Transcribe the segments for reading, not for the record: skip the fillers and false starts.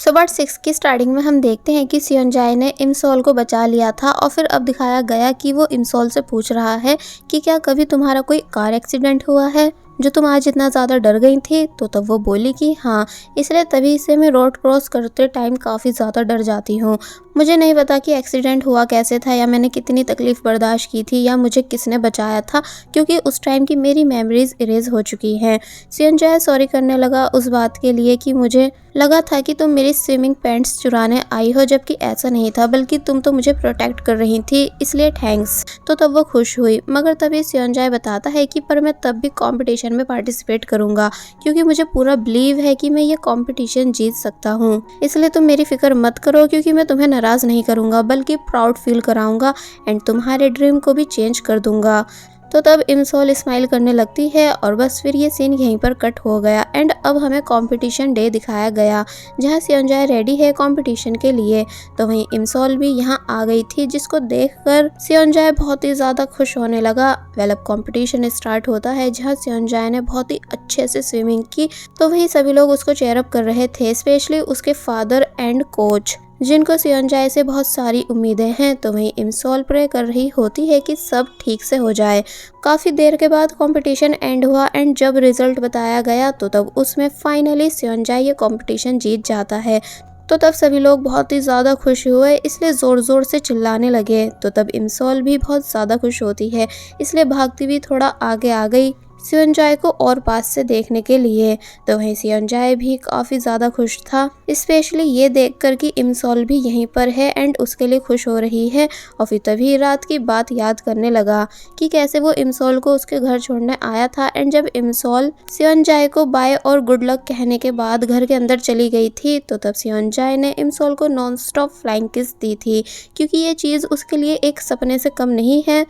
So part 6 की starting में हम देखते हैं कि सियोनजाए ने इमसोल को बचा लिया था और फिर अब दिखाया गया कि वो इमसोल से पूछ रहा है कि क्या कभी तुम्हारा कोई कार एक्सीडेंट हुआ है जो तुम आज इतना ज़्यादा डर गई थी। तो तब वो बोली कि हाँ, इसलिए तभी से मैं रोड क्रॉस करते टाइम काफ़ी ज़्यादा डर जाती हूँ। मुझे नहीं पता कि एक्सीडेंट हुआ कैसे था या मैंने कितनी तकलीफ़ बर्दाश्त की थी या मुझे किसने बचाया था, क्योंकि उस टाइम की मेरी मेमोरीज इरेज हो चुकी हैं। सियोनजाए सॉरी करने लगा उस बात के लिए कि मुझे लगा था कि तुम मेरी स्विमिंग पैंट्स चुराने आई हो, जबकि ऐसा नहीं था, बल्कि तुम तो मुझे प्रोटेक्ट कर रही थी, इसलिए थैंक्स। तो तब वो खुश हुई, मगर तभी सियोनजाए बताता है कि पर मैं तब भी कंपटीशन में पार्टिसिपेट करूंगा, क्योंकि मुझे पूरा बिलीव है कि मैं ये कंपटीशन जीत सकता हूँ। इसलिए तुम मेरी फिक्र मत करो, क्योंकि मैं तुम्हें नाराज नहीं करूंगा बल्कि प्राउड फील कराऊंगा एंड तुम्हारे ड्रीम को भी चेंज कर दूंगा। तो तब इमसोल स्माइल करने लगती है और बस फिर ये सीन यहीं पर कट हो गया एंड अब हमें कंपटीशन डे दिखाया गया, जहां सियोनजाए रेडी है कंपटीशन के लिए। तो वहीं इमसोल भी यहां आ गई थी, जिसको देखकर सियोनजाए बहुत ही ज़्यादा खुश होने लगा। अब कंपटीशन स्टार्ट होता है, जहां सियोनजाए ने बहुत ही अच्छे से स्विमिंग की। तो वहीं सभी लोग उसको चेयरअप कर रहे थे, स्पेशली उसके फादर एंड कोच, जिनको सियोनजाए से बहुत सारी उम्मीदें हैं। तो वहीं इमसोल प्रे कर रही होती है कि सब ठीक से हो जाए। काफ़ी देर के बाद कंपटीशन एंड हुआ एंड जब रिजल्ट बताया गया तो तब उसमें फाइनली सियोनजाए ये कंपटीशन जीत जाता है। तो तब सभी लोग बहुत ही ज़्यादा खुश हुए, इसलिए ज़ोर ज़ोर से चिल्लाने लगे। तो तब इमसोल भी बहुत ज़्यादा खुश होती है, इसलिए भागती हुई थोड़ा आगे आ गई सियोनजाए को और पास से देखने के लिए। तो वहीं सियोनजाए भी काफ़ी ज़्यादा खुश था, स्पेशली ये देखकर कि इमसोल भी यहीं पर है एंड उसके लिए खुश हो रही है। और फिर तभी रात की बात याद करने लगा कि कैसे वो इमसोल को उसके घर छोड़ने आया था एंड जब इमसोल सियोनजाए को बाय और गुड लक कहने के बाद घर के अंदर चली गई थी, तो तब सियोनजाए ने इमसोल को नॉन स्टॉप फ्लाइंग किस दी थी, क्योंकि ये चीज़ उसके लिए एक सपने से कम नहीं है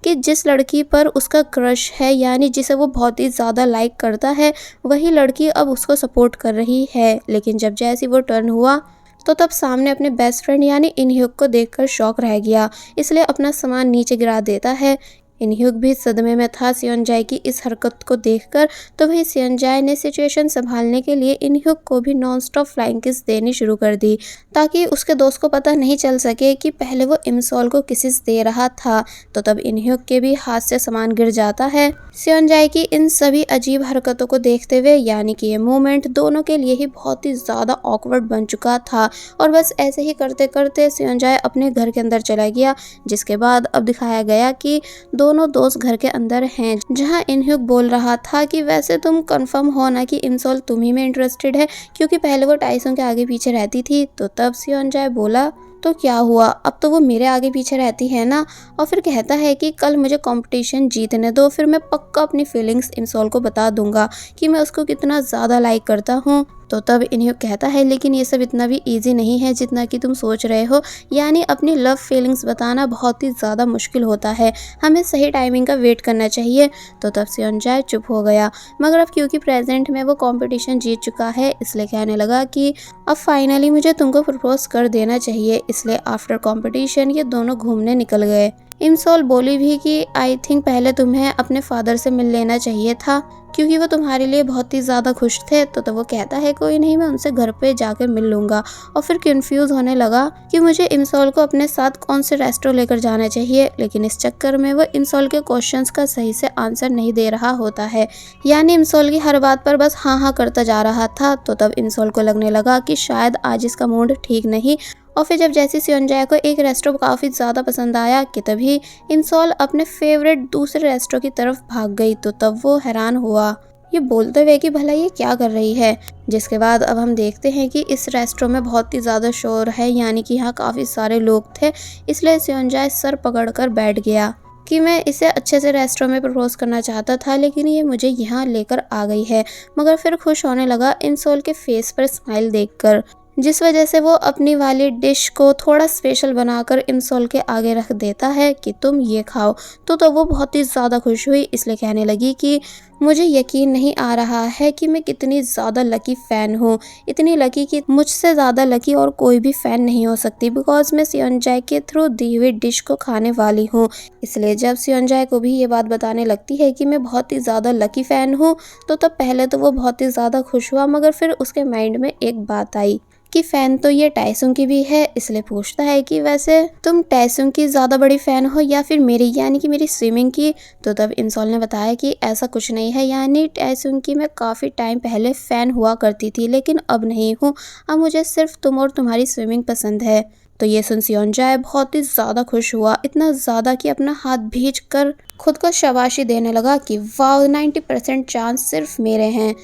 कि जिस लड़की पर उसका क्रश है, यानी जिसे वो बहुत ही ज़्यादा लाइक करता है, वही लड़की अब उसको सपोर्ट कर रही है। लेकिन जब जैसे वो टर्न हुआ तो तब सामने अपने बेस्ट फ्रेंड यानी इनह्युक को देखकर शॉक रह गया, इसलिए अपना सामान नीचे गिरा देता है। इनह्युक भी सदमे में था सियोनजाए की इस हरकत को देखकर। तो वहीं सियोनजाए ने सिचुएशन संभालने के लिए इनह्युक को भी नॉन स्टॉप फ्लाइंग किस देनी शुरू कर दी, ताकि उसके दोस्त को पता नहीं चल सके कि पहले वो इमसोल को किसिस दे रहा था। तो तब इनह्युक के भी हाथ से सामान गिर जाता है। सियोनजाए की इन सभी अजीब हरकतों को देखते हुए, यानी कि ये मोमेंट दोनों के लिए ही बहुत ही ज़्यादा ऑकवर्ड बन चुका था, और बस ऐसे ही करते करते सियोनजाए अपने घर के अंदर चला गया। जिसके बाद अब दिखाया गया कि दोनों दोस्त घर के अंदर हैं, जहां इनह्युक बोल रहा था कि वैसे तुम कंफर्म हो ना कि इमसोल तुम्ही में इंटरेस्टेड है, क्योंकि पहले वो टाइसों के आगे पीछे रहती थी। तो तब सियोनजाए बोला, तो क्या हुआ, अब तो वो मेरे आगे पीछे रहती है ना। और फिर कहता है कि कल मुझे कंपटीशन जीतने दो, फिर मैं पक्का अपनी फीलिंग्स इमसोल को बता दूंगा कि मैं उसको कितना ज़्यादा लाइक करता हूँ। तो तब इनह्युक कहता है, लेकिन ये सब इतना भी इजी नहीं है जितना कि तुम सोच रहे हो, यानी अपनी लव फीलिंग्स बताना बहुत ही ज़्यादा मुश्किल होता है, हमें सही टाइमिंग का वेट करना चाहिए। तो तब सियोनजाए चुप हो गया, मगर अब क्योंकि प्रेजेंट में वो कंपटीशन जीत चुका है, इसलिए कहने लगा कि अब फाइनली मुझे तुमको प्रपोज कर देना चाहिए। इसलिए आफ्टर कंपटीशन ये दोनों घूमने निकल गए। इमसोल बोली भी कि आई थिंक पहले तुम्हें अपने फादर से मिल लेना चाहिए था, क्योंकि वो तुम्हारे लिए बहुत ही ज़्यादा खुश थे। तो वो कहता है, कोई नहीं, मैं उनसे घर पे जाकर मिल लूँगा। और फिर कंफ्यूज होने लगा कि मुझे इमसोल को अपने साथ कौन से रेस्टोरेंट लेकर जाना चाहिए, लेकिन इस चक्कर में वो इमसोल के क्वेश्चंस का सही से आंसर नहीं दे रहा होता है, यानी इमसोल की हर बात पर बस हाँ हाँ करता जा रहा था। तो तब इमसोल को लगने लगा कि शायद आज इसका मूड ठीक नहीं। और फिर जब जैसे सियोनजाए को एक रेस्टोरेंट काफ़ी ज़्यादा पसंद आया कि तभी इमसोल अपने फेवरेट दूसरे रेस्टोरेंट की तरफ भाग गई। तो तब वो हैरान हुआ, ये बोलते हुए कि भला ये क्या कर रही है। जिसके बाद अब हम देखते हैं कि इस रेस्टोरेंट में बहुत ही ज़्यादा शोर है, यानी कि यहाँ काफ़ी सारे लोग थे, इसलिए सियोनजाए सर पकड़कर बैठ गया कि मैं इसे अच्छे से रेस्टोरेंट में प्रपोज करना चाहता था, लेकिन ये मुझे यहाँ लेकर आ गई है। मगर फिर खुश होने लगा इमसोल के फेस पर स्माइल देखकर, जिस वजह से वो अपनी वाली डिश को थोड़ा स्पेशल बनाकर इमसोल के आगे रख देता है कि तुम ये खाओ। तो वो बहुत ही ज़्यादा खुश हुई, इसलिए कहने लगी कि मुझे यकीन नहीं आ रहा है कि मैं कितनी ज़्यादा लकी फ़ैन हूँ, इतनी लकी कि मुझसे ज़्यादा लकी और कोई भी फ़ैन नहीं हो सकती, बिकॉज मैं सियोनजाए के थ्रू दी हुई डिश को खाने वाली हूँ। इसलिए जब सियोनजाए को भी ये बात बताने लगती है कि मैं बहुत ही ज़्यादा लकी फ़ैन हूँ, तो तब पहले तो वो बहुत ही ज़्यादा खुश हुआ, मगर फिर उसके माइंड में एक बात आई कि फैन तो ये टैसुंग की भी है, इसलिए पूछता है कि वैसे तुम टैसुंग की ज़्यादा बड़ी फ़ैन हो या फिर मेरी, यानी कि मेरी स्विमिंग की। तो तब इंसोल ने बताया कि ऐसा कुछ नहीं है, यानी टैसुंग की मैं काफ़ी टाइम पहले फ़ैन हुआ करती थी, लेकिन अब नहीं हूँ। अब मुझे सिर्फ तुम और तुम्हारी स्विमिंग पसंद है। तो ये सुन सियोनजाए बहुत ही ज़्यादा खुश हुआ, इतना ज़्यादा कि अपना हाथ भींच कर खुद को शाबाशी देने लगा कि वाह, 90% चांस सिर्फ मेरे हैं।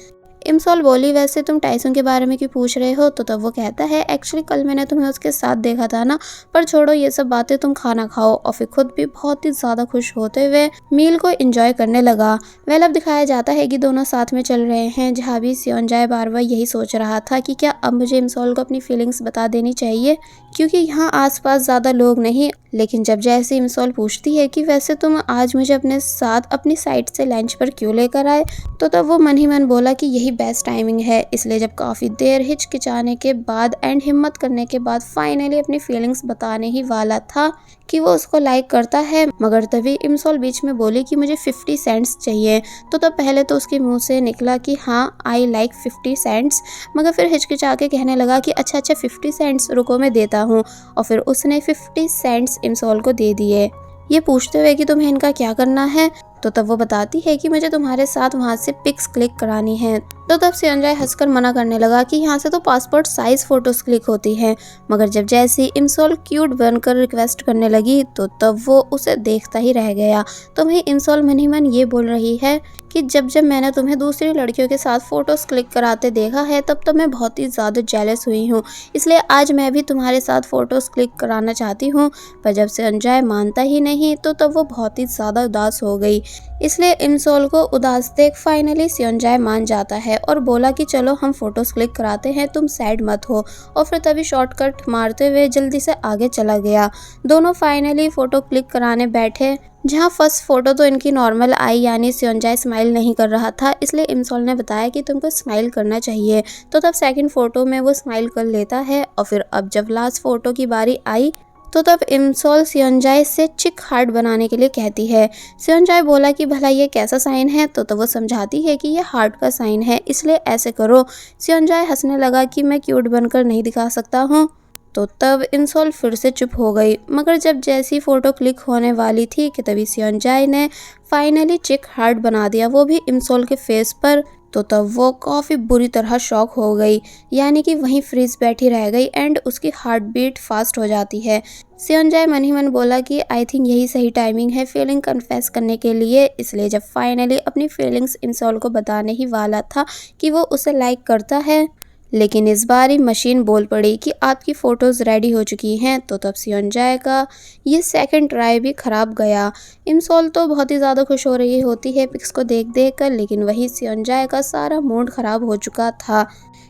इमसोल बोली, वैसे तुम टाइसन के बारे में क्यों पूछ रहे हो? तो तब वो कहता है, एक्चुअली कल मैंने तुम्हें उसके साथ देखा था ना, पर छोड़ो ये सब बातें, तुम खाना खाओ। और फिर खुद भी बहुत ही ज़्यादा खुश होते हुए मील को एंजॉय करने लगा। वेल अब दिखाया जाता है कि दोनों साथ में चल रहे हैं, जहाँ भी सियोनजाए बार बार यही सोच रहा था कि क्या अब मुझे इमसोल को अपनी फीलिंग्स बता देनी चाहिए, क्योंकि यहाँ आसपास ज़्यादा लोग नहीं। लेकिन जब जैसे इमसोल पूछती है कि वैसे तुम आज मुझे अपने साथ अपनी साइड से लंच पर क्यों लेकर आए, तो तब वो मन ही मन बोला कि यही बेस्ट टाइमिंग है। इसलिए जब काफ़ी देर हिचकिचाने के बाद एंड हिम्मत करने के बाद फाइनली अपनी फीलिंग्स बताने ही वाला था कि वो उसको लाइक करता है, मगर तभी इमसोल बीच में बोली कि मुझे 50 सेंट्स चाहिए। तो तब पहले तो उसके मुंह से निकला कि हाँ आई लाइक 50 सेंट्स, मगर फिर हिचकिचा के कहने लगा कि अच्छा 50 सेंट्स, रुको मैं देता हूँ। और फिर उसने 50 सेंट्स इमसोल को दे दिए। ये पूछते हुए कि तुम्हें इनका क्या करना है। तो तब वो बताती है कि मुझे तुम्हारे साथ वहाँ से पिक्स क्लिक करानी है। तो तब सियोनजाए हंसकर मना करने लगा कि यहाँ से तो पासपोर्ट साइज फोटोज क्लिक होती हैं। मगर जब जैसी इमसोल क्यूट बनकर रिक्वेस्ट करने लगी, तो तब वो उसे देखता ही रह गया। तो वहीं इमसोल मन ही मन ये बोल रही है कि जब जब मैंने तुम्हें दूसरी लड़कियों के साथ फोटोज क्लिक कराते देखा है, तब मैं बहुत ही ज़्यादा जेलस हुई हूँ, इसलिए आज मैं भी तुम्हारे साथ फोटोज क्लिक कराना चाहती हूँ। पर जब सियोनजाए मानता ही नहीं, तो तब वो बहुत ही ज़्यादा उदास हो गई। इसलिए इमसोल को उदास देख फाइनली सियोनजाए मान जाता है और बोला कि चलो हम फोटोज क्लिक कराते हैं, तुम सैड मत हो। और फिर तभी शॉर्टकट मारते हुए जल्दी से आगे चला गया। दोनों फाइनली फोटो क्लिक कराने बैठे, जहाँ फर्स्ट फोटो तो इनकी नॉर्मल आई, यानी सियोनजाए स्माइल नहीं कर रहा था, इसलिए इमसोल ने बताया कि तुमको स्माइल करना चाहिए। तो तब सेकंड फोटो में वो स्माइल कर लेता है। और फिर अब जब लास्ट फोटो की बारी आई, तो तब इमसोल सियोनजाए से चिक हार्ट बनाने के लिए कहती है। सियोनजाए बोला कि भला ये कैसा साइन है? तो वो समझाती है कि ये हार्ट का साइन है, इसलिए ऐसे करो। सियोनजाए हंसने लगा कि मैं क्यूट बनकर नहीं दिखा सकता हूँ। तो तब इमसोल फिर से चुप हो गई। मगर जब जैसी फोटो क्लिक होने वाली थी कि तभी सियोनजाए ने फाइनली चिक हार्ट बना दिया, वो भी इमसोल के फेस पर। तो तब वो काफ़ी बुरी तरह शॉक हो गई, यानी कि वहीं फ्रीज बैठी रह गई एंड उसकी हार्ट बीट फास्ट हो जाती है। सियोनजाए मन ही मन बोला कि आई थिंक यही सही टाइमिंग है फीलिंग कन्फेस करने के लिए। इसलिए जब फाइनली अपनी फीलिंग्स इमसोल को बताने ही वाला था कि वो उसे लाइक करता है, लेकिन इस बार ही मशीन बोल पड़ी कि आपकी फ़ोटोज़ रेडी हो चुकी हैं। तो तब सियोनजाए का ये सेकंड ट्राई भी ख़राब गया। इमसोल तो बहुत ही ज़्यादा खुश हो रही होती है पिक्स को देख देख कर, लेकिन वही सियोनजाए का सारा मूड ख़राब हो चुका था,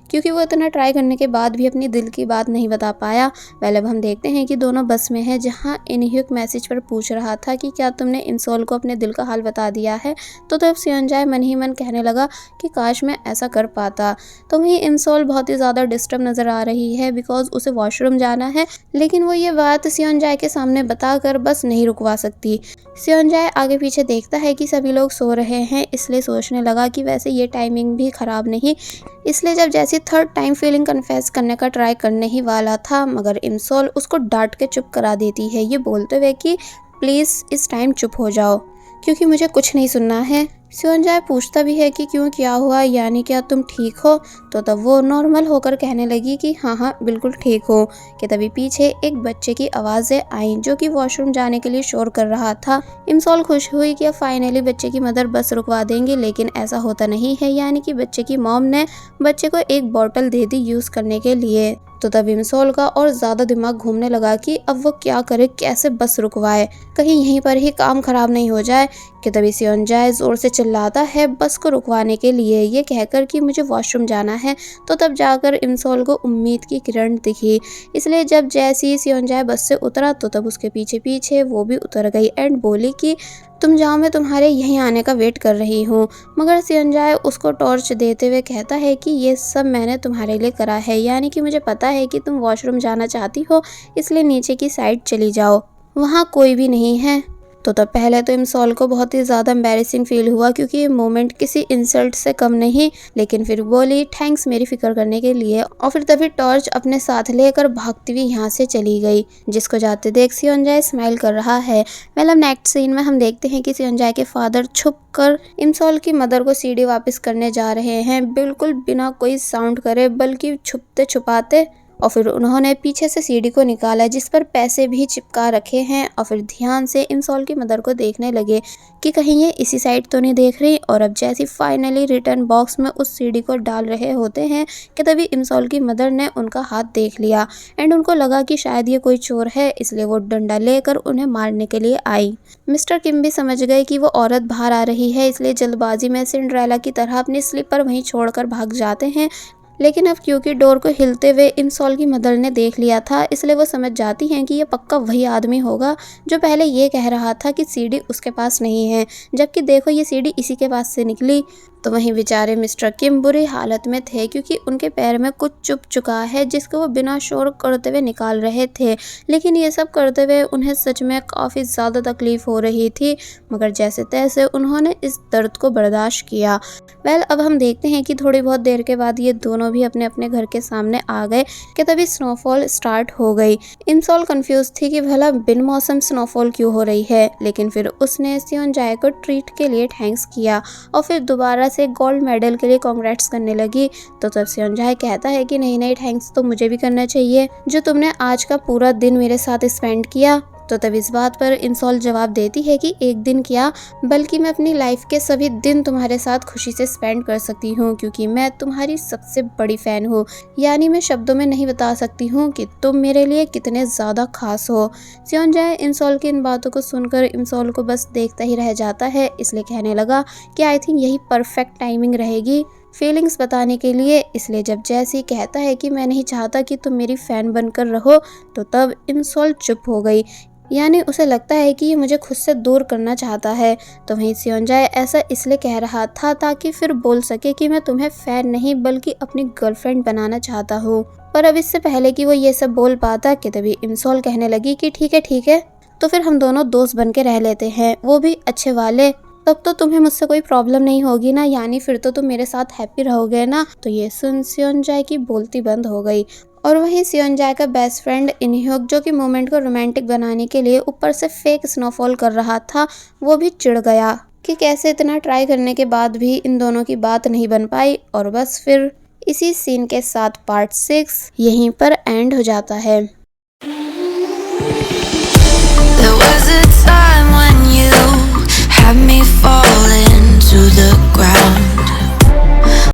क्योंकि वो इतना ट्राई करने के बाद भी अपनी दिल की बात नहीं बता पाया। पहले अब हम देखते हैं कि दोनों बस में हैं, जहां इनह्यूक मैसेज पर पूछ रहा था कि क्या तुमने इमसोल को अपने दिल का हाल बता दिया है। तो तब सियोनजाए मन ही मन कहने लगा कि काश मैं ऐसा कर पाता। तो वहीं इमसोल बहुत ही ज़्यादा डिस्टर्ब नज़र आ रही है, बिकॉज उसे वॉशरूम जाना है, लेकिन वो ये बात सियोनजाए के सामने बताकर बस नहीं रुकवा सकती। सियोनजाए आगे पीछे देखता है कि सभी लोग सो रहे हैं, इसलिए सोचने लगा कि वैसे ये टाइमिंग भी ख़राब नहीं। इसलिए जब जैसे थर्ड टाइम फीलिंग कन्फेस करने का ट्राई करने ही वाला था, मगर इमसोल उसको डांट के चुप करा देती है, ये बोलते हुए कि प्लीज़ इस टाइम चुप हो जाओ, क्योंकि मुझे कुछ नहीं सुनना है। सियोनजाए पूछता भी है कि क्यों, क्या हुआ, यानी क्या तुम ठीक हो? तो तब वो नॉर्मल होकर कहने लगी कि हाँ बिल्कुल ठीक हो। कि तभी पीछे एक बच्चे की आवाज़ें आईं, जो कि वॉशरूम जाने के लिए शोर कर रहा था। इमसोल खुश हुई कि अब फाइनली बच्चे की मदर बस रुकवा देंगी, लेकिन ऐसा होता नहीं है, यानी कि बच्चे की मॉम ने बच्चे को एक बॉटल दे दी यूज़ करने के लिए। तो तब इमसोल का और ज़्यादा दिमाग घूमने लगा कि अब वो क्या करे, कैसे बस रुकवाए, कहीं यहीं पर ही काम ख़राब नहीं हो जाए। कि तभी सियोनजाए ज़ोर से चिल्लाता है बस को रुकवाने के लिए, ये कहकर कि मुझे वॉशरूम जाना है। तो तब जाकर इमसोल को उम्मीद की किरण दिखी, इसलिए जब जैसे ही सियोनजाए बस से उतरा, तो तब उसके पीछे पीछे वो भी उतर गई एंड बोली कि तुम जाओ, मैं तुम्हारे यहीं आने का वेट कर रही हूँ। मगर सियोनजाए उसको टॉर्च देते हुए कहता है कि ये सब मैंने तुम्हारे लिए करा है, यानी कि मुझे पता है कि तुम वॉशरूम जाना चाहती हो, इसलिए नीचे की साइड चली जाओ, वहाँ कोई भी नहीं है। तो तब पहले तो इमसॉल को बहुत ही ज़्यादा एम्बैरेसिंग फील हुआ क्योंकि ये मोमेंट किसी इंसल्ट से कम नहीं, लेकिन फिर बोली थैंक्स मेरी फिक्र करने के लिए, और फिर तभी टॉर्च अपने साथ लेकर भागती हुई यहाँ से चली गई, जिसको जाते देख सियोंजाए स्माइल कर रहा है। अब नेक्स्ट सीन में हम देखते हैं कि सियोंजाए के फादर छुप कर इमसॉल की मदर को सीडी वापस करने जा रहे हैं, बिल्कुल बिना कोई साउंड करे, बल्कि छुपते छुपाते। और फिर उन्होंने पीछे से सीडी को निकाला जिस पर पैसे भी चिपका रखे हैं, और फिर ध्यान से इमसॉल की मदर को देखने लगे कि कहीं ये इसी साइड तो नहीं देख रही। और अब जैसी फाइनली रिटर्न बॉक्स में उस सीडी को डाल रहे होते हैं कि तभी इमसॉल की मदर ने उनका हाथ देख लिया एंड उनको लगा कि शायद ये कोई चोर है, इसलिए वो डंडा लेकर उन्हें मारने के लिए आई। मिस्टर किम भी समझ गए कि वो औरत बाहर आ रही है, इसलिए जल्दबाजी में सिंड्रेला की तरह अपनी स्लीपर वहीं छोड़कर भाग जाते हैं। लेकिन अब क्योंकि डोर को हिलते हुए इमसॉल की मदर ने देख लिया था, इसलिए वो समझ जाती हैं कि ये पक्का वही आदमी होगा जो पहले ये कह रहा था कि सीडी उसके पास नहीं है, जबकि देखो ये सीडी इसी के पास से निकली। तो वहीं बेचारे मिस्टर किम बुरी हालत में थे क्योंकि उनके पैर में कुछ चुभ चुका है जिसको वो बिना शोर करते हुए निकाल रहे थे। लेकिन ये सब करते हुए उन्हें सच में काफ़ी ज़्यादा तकलीफ़ हो रही थी, मगर जैसे तैसे उन्होंने इस दर्द को बर्दाश्त किया। अब हम देखते हैं कि थोड़ी बहुत देर के बाद ये दोनों भी अपने अपने घर के सामने आ गए कि तभी स्नोफॉल स्टार्ट हो गई। इमसॉल कंफ्यूज थी कि भला बिन मौसम स्नोफॉल क्यों हो रही है, लेकिन फिर उसने सियोंजाए को ट्रीट के लिए थैंक्स किया और फिर दोबारा से गोल्ड मेडल के लिए कांग्रेट्स करने लगी। तो तब सियोंजाए कहता है कि नहीं थैंक्स तो मुझे भी करना चाहिए, जो तुमने आज का पूरा दिन मेरे साथ स्पेंड किया। तो तब इस बात पर इमसॉल जवाब देती है कि एक दिन क्या, बल्कि मैं अपनी लाइफ के सभी दिन तुम्हारे साथ खुशी से स्पेंड कर सकती हूँ क्योंकि मैं तुम्हारी सबसे बड़ी फ़ैन हूँ। यानी मैं शब्दों में नहीं बता सकती हूँ कि तुम मेरे लिए कितने ज़्यादा खास हो। सियोंजाए इमसॉल की इन बातों को सुनकर इमसॉल को बस देखता ही रह जाता है, इसलिए कहने लगा कि आई थिंक यही परफेक्ट टाइमिंग रहेगी फीलिंग्स बताने के लिए। इसलिए जब जैसी कहता है कि मैं नहीं चाहता कि तुम मेरी फ़ैन बनकर रहो, तो तब इमसॉल चुप हो गई, यानी उसे लगता है कि ये मुझे खुद से दूर करना चाहता है। तो वहीं सियोंजाए ऐसा इसलिए कह रहा था ताकि फिर बोल सके कि मैं तुम्हें फ़ैन नहीं बल्कि अपनी गर्लफ्रेंड बनाना चाहता हूँ। पर अब इससे पहले कि वो ये सब बोल पाता कि तभी इमसॉल कहने लगी कि ठीक है, तो फिर हम दोनों दोस्त बन के रह लेते हैं, वो भी अच्छे वाले। तब तो तुम्हें मुझसे कोई प्रॉब्लम नहीं होगी ना, यानी फिर तो तुम मेरे साथ हैप्पी रहोगे ना। तो ये सुन सियोंजाए की बोलती बंद हो गई। और वहीं सियोंजाए का बेस्ट फ्रेंड इनह्योक, जो कि मोमेंट को रोमांटिक बनाने के लिए ऊपर से फेक स्नोफॉल कर रहा था, वो भी चिढ़ गया कि कैसे इतना ट्राई करने के बाद भी इन दोनों की बात नहीं बन पाई। और बस फिर इसी सीन के साथ पार्ट 6 यहीं पर एंड हो जाता है। There was a time when you had me falling to the ground.